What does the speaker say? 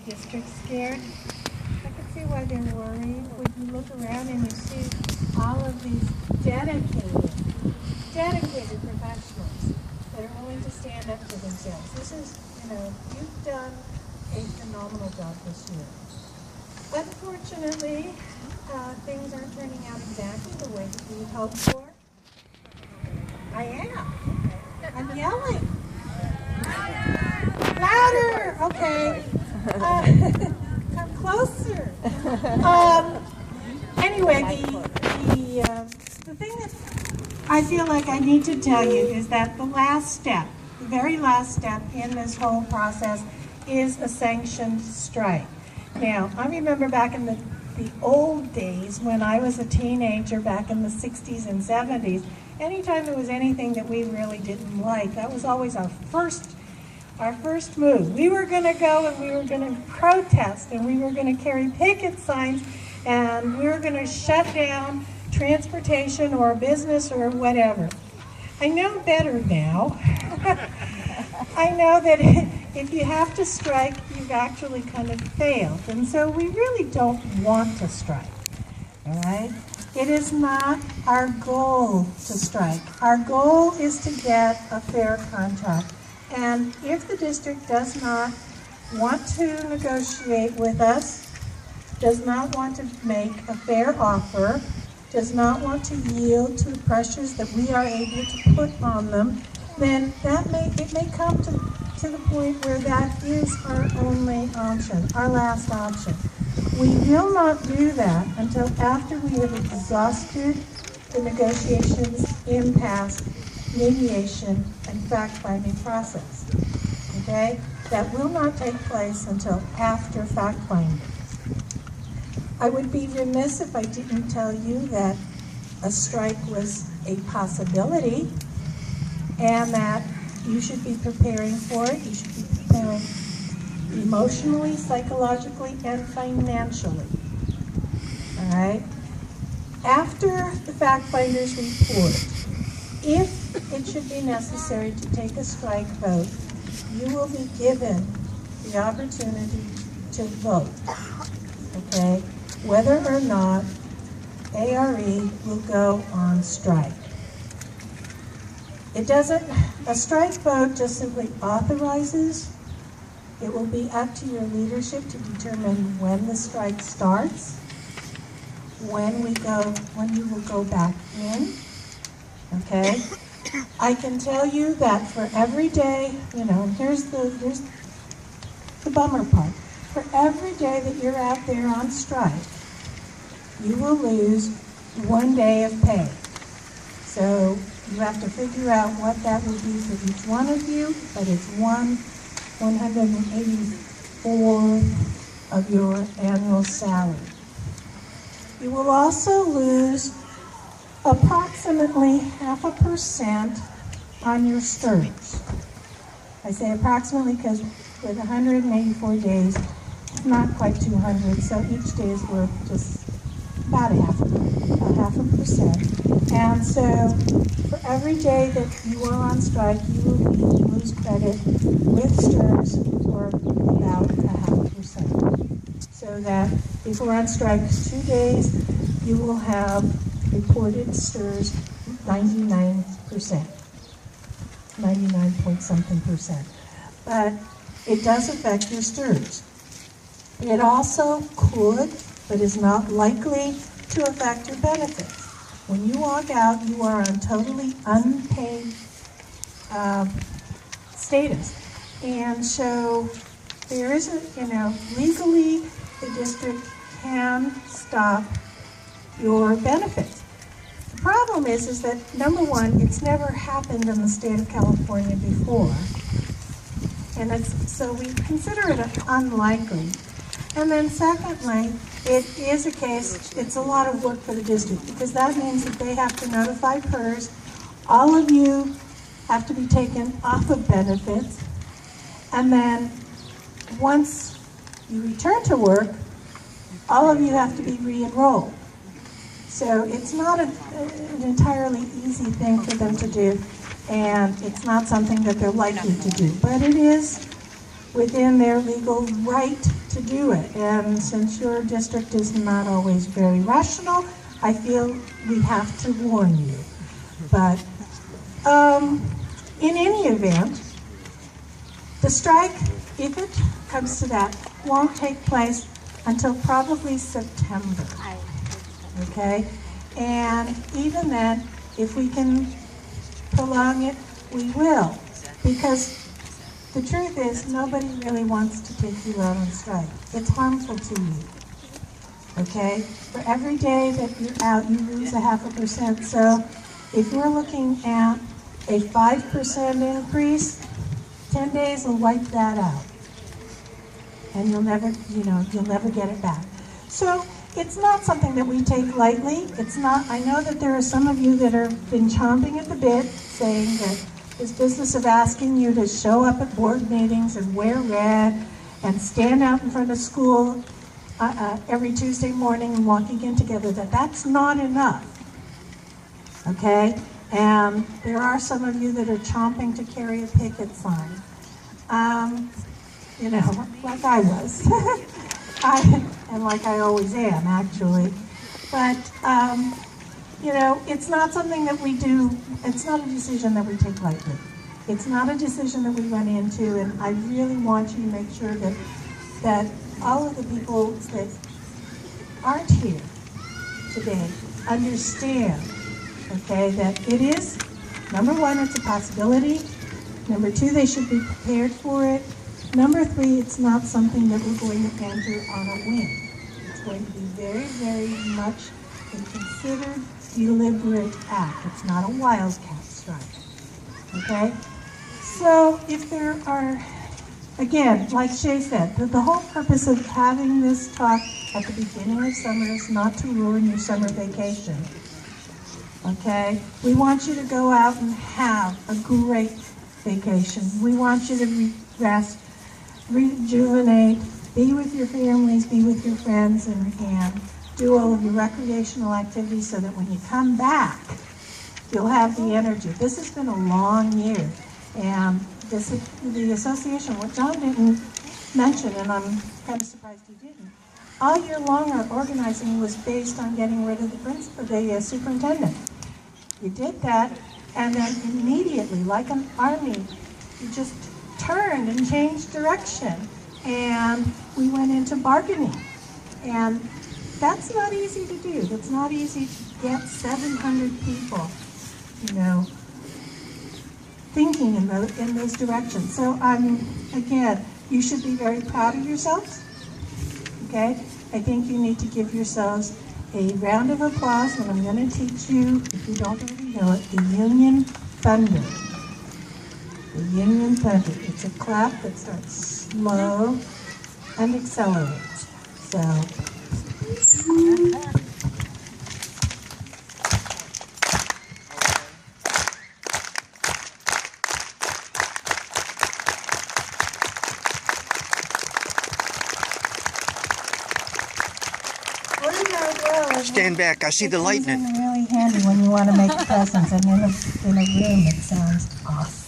district scared. I can see why they're worried. When you look around and you see all of these dedicated professionals that are willing to stand up for themselves. This is, you've done a phenomenal job this year. Unfortunately, things aren't turning out exactly the way that we had hoped for. I am. I'm yelling. Louder! Okay. Come closer. Anyway, the thing that I feel like I need to tell you is that the last step, the very last step in this whole process is a sanctioned strike. Now, I remember back in the old days when I was a teenager back in the 60s and 70s, anytime there was anything that we really didn't like, that was always our first move. We were going to go and we were going to protest and we were going to carry picket signs and we were going to shut down transportation or business or whatever. I know better now. I know that if you have to strike, you've actually kind of failed. And so we really don't want to strike, all right? It is not our goal to strike. Our goal is to get a fair contract. And if the district does not want to negotiate with us, does not want to make a fair offer, does not want to yield to the pressures that we are able to put on them, then it may come to the point where that is our only option, our last option. We will not do that until after we have exhausted the negotiations, impasse, mediation, and fact-finding process. Okay? That will not take place until after fact-finding. I would be remiss if I didn't tell you that a strike was a possibility and that you should be preparing for it. You should be preparing emotionally, psychologically, and financially. All right? After the fact-finders report, if it should be necessary to take a strike vote, you will be given the opportunity to vote, okay? Whether or not ARE will go on strike. A strike vote just simply authorizes. It will be up to your leadership to determine when the strike starts, when you will go back in, okay? I can tell you that for every day, here's the bummer part. For every day that you're out there on strike, you will lose 1 day of pay. So you have to figure out what that will be for each one of you, but it's 184 of your annual salary. You will also lose approximately 0.5% on your STRS. I say approximately because with 184 days, it's not quite 200, so each day is worth just about 0.5%. And so for every day that you are on strike, you will lose credit with STRS for about 0.5%. So that if we're on strike 2 days, you will have reported STRS 99%, 99 point something percent. But it does affect your STRS. It also could, but is not likely to affect your benefits. When you walk out, you are on totally unpaid status. And so there is legally the district can stop your benefits. The problem is that, number one, it's never happened in the state of California before. And so we consider it unlikely. And then secondly, it is a case, it's a lot of work for the district because that means that they have to notify PERS. All of you have to be taken off of benefits. And then once you return to work, all of you have to be re-enrolled. So it's not an entirely easy thing for them to do, and it's not something that they're likely to do. But it is within their legal right to do it. And since your district is not always very rational, I feel we have to warn you. But in any event, the strike, if it comes to that, won't take place until probably September. Okay? And even then, if we can prolong it, we will. Because the truth is, nobody really wants to take you out on strike. It's harmful to you. Okay? For every day that you're out, you lose 0.5%. So if we're looking at a 5% increase, 10 days will wipe that out. And you'll never get it back. So it's not something that we take lightly. It's not, I know that there are some of you that have been chomping at the bit, saying that this business of asking you to show up at board meetings and wear red and stand out in front of school every Tuesday morning and walking in together, that's not enough. Okay? And there are some of you that are chomping to carry a picket sign. Like I was. And like I always am, actually. But, it's not something that we do, it's not a decision that we take lightly. It's not a decision that we run into, and I really want you to make sure that all of the people that aren't here today understand, okay, that it is, number one, it's a possibility. Number two, they should be prepared for it. Number three, it's not something that we're going to enter on a whim. It's going to be very, very much a considered, deliberate act. It's not a wildcat strike. Okay? So if there are, again, like Shay said, the whole purpose of having this talk at the beginning of summer is not to ruin your summer vacation. Okay? We want you to go out and have a great vacation. We want you to rest, rejuvenate, be with your families, be with your friends, and do all of your recreational activities so that when you come back, you'll have the energy. This has been a long year, and the association, what John didn't mention, and I'm kind of surprised he didn't, all year long our organizing was based on getting rid of the superintendent. You did that, and then immediately, like an army, you just turned and changed direction, and we went into bargaining. And that's not easy to do. That's not easy to get 700 people, thinking in those directions. So, again, you should be very proud of yourselves, okay? I think you need to give yourselves a round of applause, and I'm going to teach you, if you don't already know it, the Union Thunder. The Union Thunder. It's a clap that starts slow and accelerates. So, stand back. I see the lightning. It's really handy when you want to make presents, and in a room it sounds awesome.